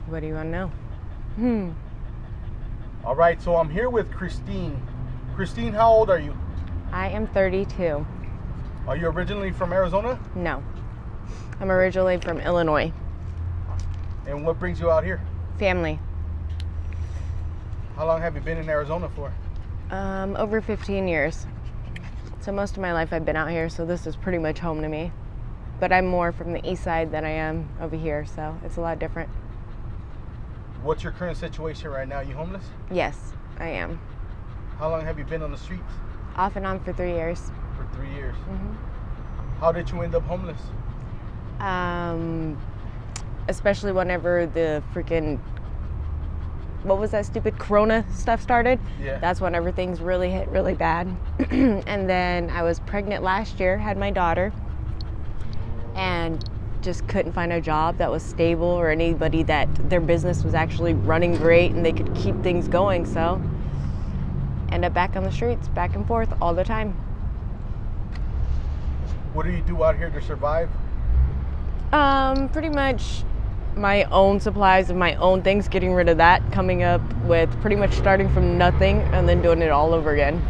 What do you want to know? All right, so I'm here with Christine. Christine, how old are you? I am 32. Are you originally from Arizona? No. I'm originally from Illinois. And what brings you out here? Family. How long have you been in Arizona for? Over 15 years. So most of my life I've been out here, so this is pretty much home to me. But I'm more from the east side than I am over here, so it's a lot different. What's your current situation right now? You homeless? Yes, I am. How long have you been on the streets? Off and on for 3 years. For 3 years. Mm-hmm. How did you end up homeless? Especially whenever the freaking, what was that stupid Corona stuff started? Yeah. That's when everything's really hit really bad. And then I was pregnant last year, had my daughter, and just couldn't find a job that was stable or anybody that their business was actually running great and they could keep things going. So end up back on the streets, back and forth all the time. What do you do out here to survive? Pretty much my own supplies of my own things, getting rid of that, coming up with pretty much starting from nothing and then doing it all over again.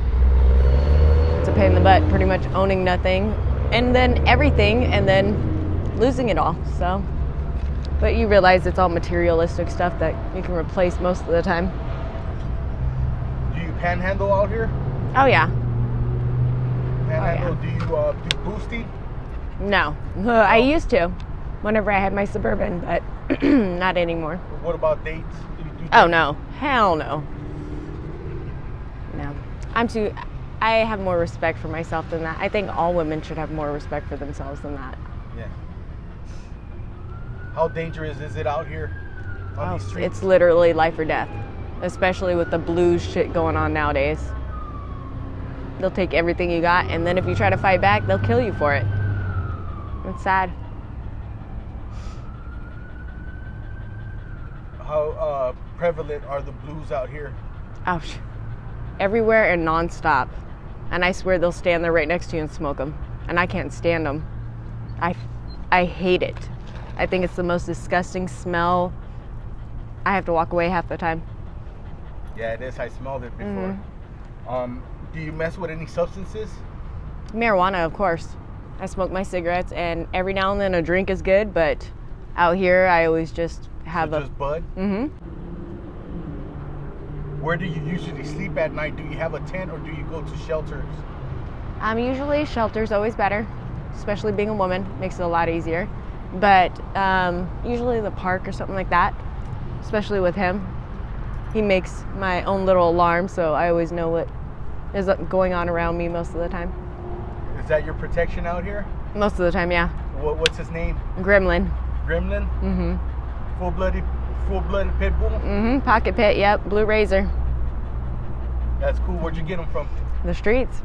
It's a pain in the butt, pretty much owning nothing and then everything and then losing it all. So, but you realize it's all materialistic stuff that you can replace most of the time. Do you panhandle out here? Oh yeah. Panhandle? Do you do boosting? No. I used to whenever I had my Suburban, but not anymore. What about dates? Do you do dates? Oh no. Hell no. No. I have more respect for myself than that. I think all women should have more respect for themselves than that. Yeah. How dangerous is it out here on these streets? It's literally life or death, especially with the blues shit going on nowadays. They'll take everything you got, and then if you try to fight back, they'll kill you for it. It's sad. How prevalent are the blues out here? Oh, everywhere and nonstop. And I swear they'll stand there right next to you and smoke them. And I can't stand them. I hate it. I think it's the most disgusting smell. I have to walk away half the time. Yeah, it is. I smelled it before. Do you mess with any substances? Marijuana, of course. I smoke my cigarettes, and every now and then a drink is good, but out here I always just have just bud? Mm-hmm. Where do you usually sleep at night? Do you have a tent or do you go to shelters? Usually shelter's always better, especially being a woman, makes it a lot easier. But usually the park or something like that, especially with him. He makes my own little alarm, so I always know what is going on around me most of the time. Is that your protection out here? Most of the time, yeah. What's his name? Gremlin. Gremlin? Mm-hmm. Full-blooded pit bull? Mm-hmm. Pocket pit, yep. Blue Razor. That's cool. Where'd you get him from? The streets.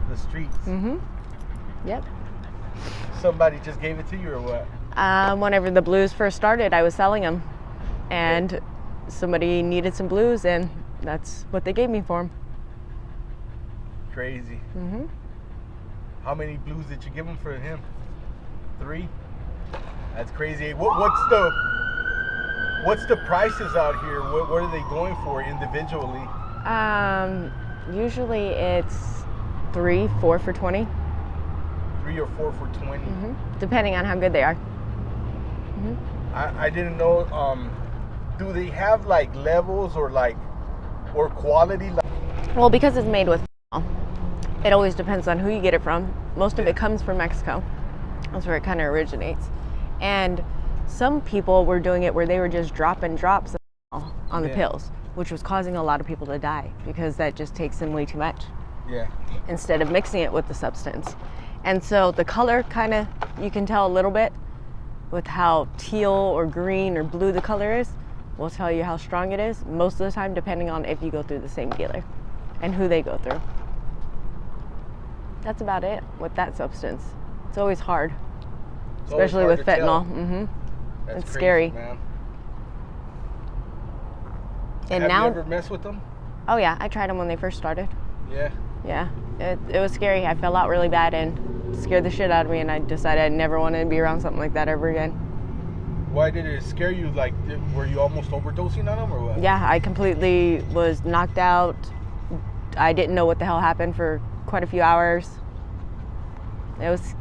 The streets? Mm-hmm. Yep. Somebody just gave it to you or what? Whenever the blues first started, I was selling them. And somebody needed some blues, and that's what they gave me for them. Crazy. Mm-hmm. How many blues did you give him for him? 3? That's crazy. What's the prices out here? What are they going for individually? Usually it's 3, 4 for 20. 3 or 4 for 20. Mm-hmm. Depending on how good they are. Mm-hmm. I didn't know. Do they have like levels or quality? Well, because it's made with, it always depends on who you get it from. Most of it comes from Mexico. That's where it kind of originates. And some people were doing it where they were just dropping drops on the pills, which was causing a lot of people to die because that just takes in way too much. Yeah. Instead of mixing it with the substance. And so the color kind of, you can tell a little bit with how teal or green or blue the color is. Will tell you how strong it is most of the time, depending on if you go through the same dealer and who they go through. That's about it with that substance. It's always hard, especially with fentanyl. Mm-hmm. It's crazy, scary. Man. And Have now, you ever messed with them? Oh yeah, I tried them when they first started. Yeah. Yeah, it was scary. I fell out really bad and scared the shit out of me, and I decided I never wanted to be around something like that ever again. Why did it scare you? Like, were you almost overdosing on them or what? Yeah, I completely was knocked out. I didn't know what the hell happened for quite a few hours. It was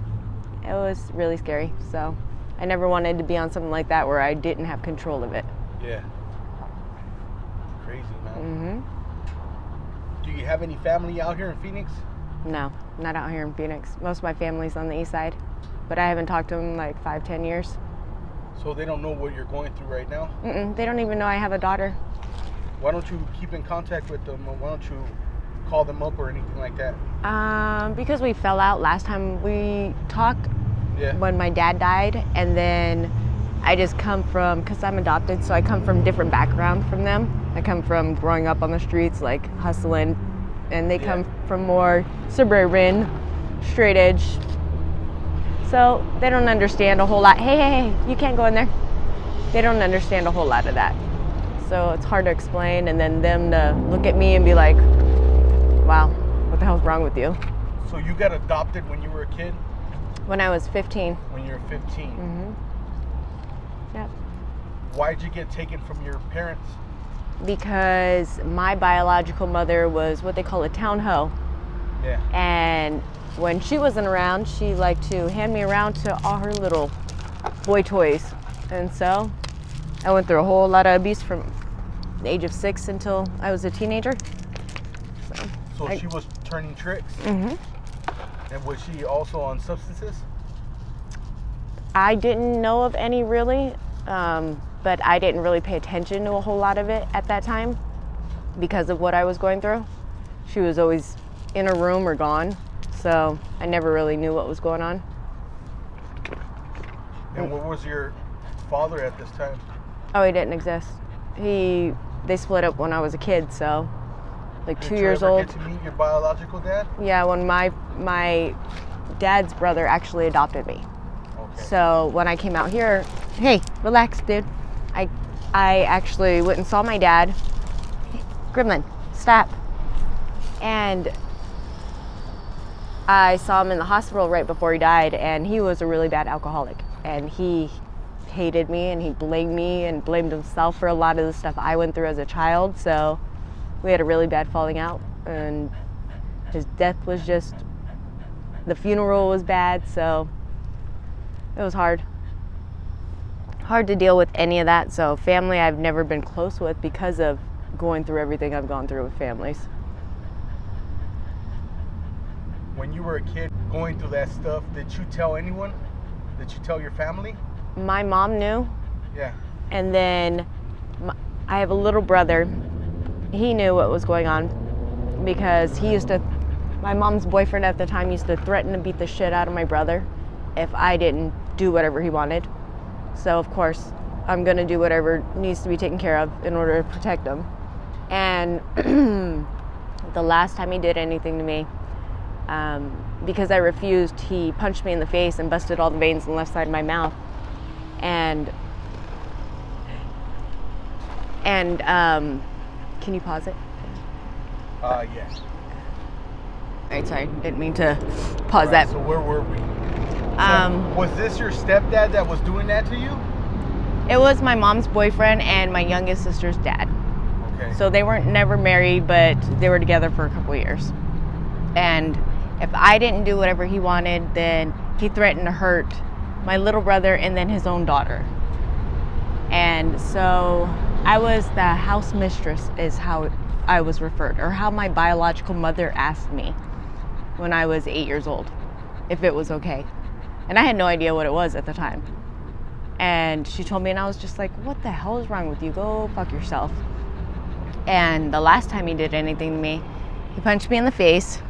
really scary. So I never wanted to be on something like that where I didn't have control of it. Yeah. Crazy, man. Mm-hmm. Do you have any family out here in Phoenix? No, not out here in Phoenix. Most of my family's on the east side, but I haven't talked to them in like 5-10 years. So they don't know what you're going through right now? They don't even know I have a daughter. Why don't you keep in contact with them? Or why don't you call them up or anything like that? Because we fell out last time we talked. Yeah. When my dad died, and then I just come from, because I'm adopted, so I come from different background from them. I come from growing up on the streets, like hustling, and they come from more suburban, straight edge. So they don't understand a whole lot. Hey, you can't go in there. They don't understand a whole lot of that. So it's hard to explain, and then them to look at me and be like, wow, what the hell's wrong with you? So you got adopted when you were a kid? When I was 15. When you were 15? Mm-hmm. Yep. Why'd you get taken from your parents? Because my biological mother was what they call a town hoe. Yeah. And when she wasn't around, she liked to hand me around to all her little boy toys. And so I went through a whole lot of abuse from the age of 6 until I was a teenager. So she was turning tricks? Mm-hmm. And was she also on substances? I didn't know of any really, but I didn't really pay attention to a whole lot of it at that time because of what I was going through. She was always in her room or gone, so I never really knew what was going on. And where was your father at this time? Oh, he didn't exist. They split up when I was a kid, so like 2 years old. Did you ever get to meet your biological dad? Yeah, when my dad's brother actually adopted me. Okay. So when I came out here, hey, relax, dude. I actually went and saw my dad. Gremlin, stop. And I saw him in the hospital right before he died, and he was a really bad alcoholic. And he hated me, and he blamed me and blamed himself for a lot of the stuff I went through as a child. So we had a really bad falling out, and his death was just, the funeral was bad, so it was hard to deal with any of that. So family I've never been close with because of going through everything I've gone through with families. When you were a kid going through that stuff, did you tell anyone? Did you tell your family? My mom knew. Yeah. And then I have a little brother. He knew what was going on because my mom's boyfriend at the time used to threaten to beat the shit out of my brother if I didn't do whatever he wanted. So of course, I'm gonna do whatever needs to be taken care of in order to protect him. And the last time he did anything to me, because I refused, he punched me in the face and busted all the veins in the left side of my mouth. And can you pause it? Yes. All right, sorry, didn't mean to pause that. So where were we? Was this your stepdad that was doing that to you? It was my mom's boyfriend and my youngest sister's dad. Okay. So they weren't never married, but they were together for a couple of years. And if I didn't do whatever he wanted, then he threatened to hurt my little brother and then his own daughter. And so I was the house mistress is how I was referred, or how my biological mother asked me when I was 8 years old if it was okay. And I had no idea what it was at the time. And she told me, and I was just like, what the hell is wrong with you? Go fuck yourself. And the last time he did anything to me, he punched me in the face.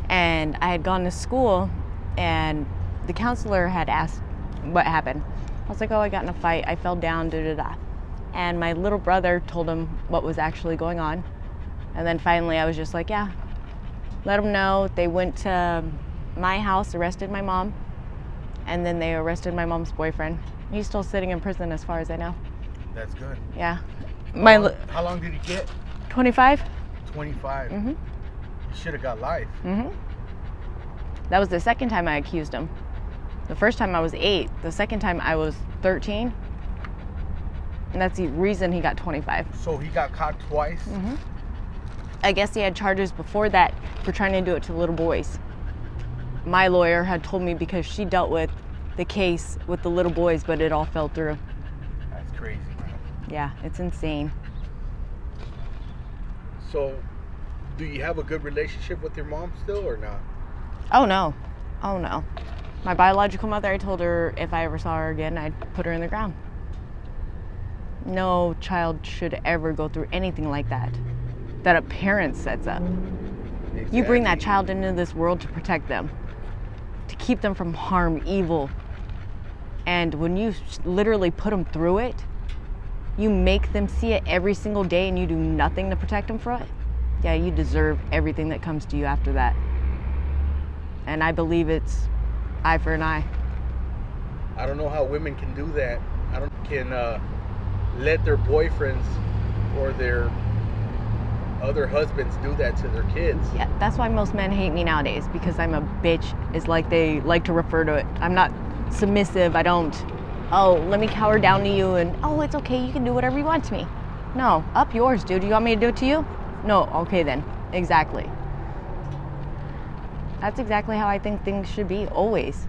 And I had gone to school, and the counselor had asked what happened. I was like, oh, I got in a fight. I fell down, da-da-da. And my little brother told him what was actually going on. And then finally I was just like, yeah, let them know. They went to my house, arrested my mom, and then they arrested my mom's boyfriend. He's still sitting in prison as far as I know. That's good. Yeah. How long did he get? 25. 25. Mm-hmm. You should have got life. Mm-hmm. That was the second time I accused him. The first time I was 8. The second time I was 13. And that's the reason he got 25. So he got caught twice? Mm-hmm. I guess he had charges before that for trying to do it to little boys. My lawyer had told me because she dealt with the case with the little boys, but it all fell through. That's crazy, man. Yeah, it's insane. So, do you have a good relationship with your mom still or not? Oh no. Oh no. My biological mother, I told her if I ever saw her again, I'd put her in the ground. No child should ever go through anything like that a parent sets up. Exactly. You bring that child into this world to protect them, to keep them from harm, evil. And when you literally put them through it, you make them see it every single day and you do nothing to protect them from it. Yeah, you deserve everything that comes to you after that. And I believe it's eye for an eye. I don't know how women can do that. Can let their boyfriends or their other husbands do that to their kids. Yeah, that's why most men hate me nowadays, because I'm a bitch, is like they like to refer to it. I'm not submissive. I don't, oh, let me cower down to you and, oh, it's okay, you can do whatever you want to me. No, up yours, dude. You want me to do it to you? No, okay then. Exactly. That's exactly how I think things should be, always.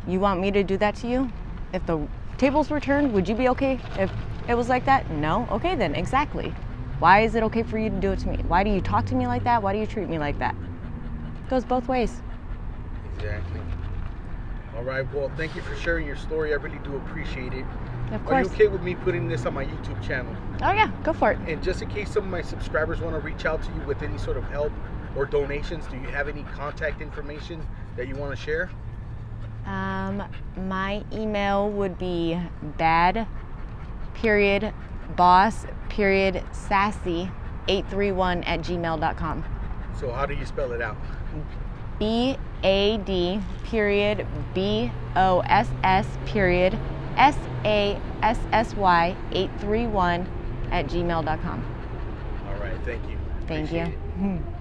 You want me to do that to you? If the tables were turned, would you be okay if it was like that? No? Okay then, exactly. Why is it okay for you to do it to me? Why do you talk to me like that? Why do you treat me like that? It goes both ways. Exactly. All right, well, thank you for sharing your story. I really do appreciate it. Of Are you course. okay with me putting this on my YouTube channel? Oh yeah, go for it. And just in case some of my subscribers want to reach out to you with any sort of help or donations, do you have any contact information that you want to share? My email would be bad.boss.sassy831@gmail.com. So how do you spell it out? BAD.BOSS.SASSY831@gmail.com. All right, thank you. Thank Appreciate you. it.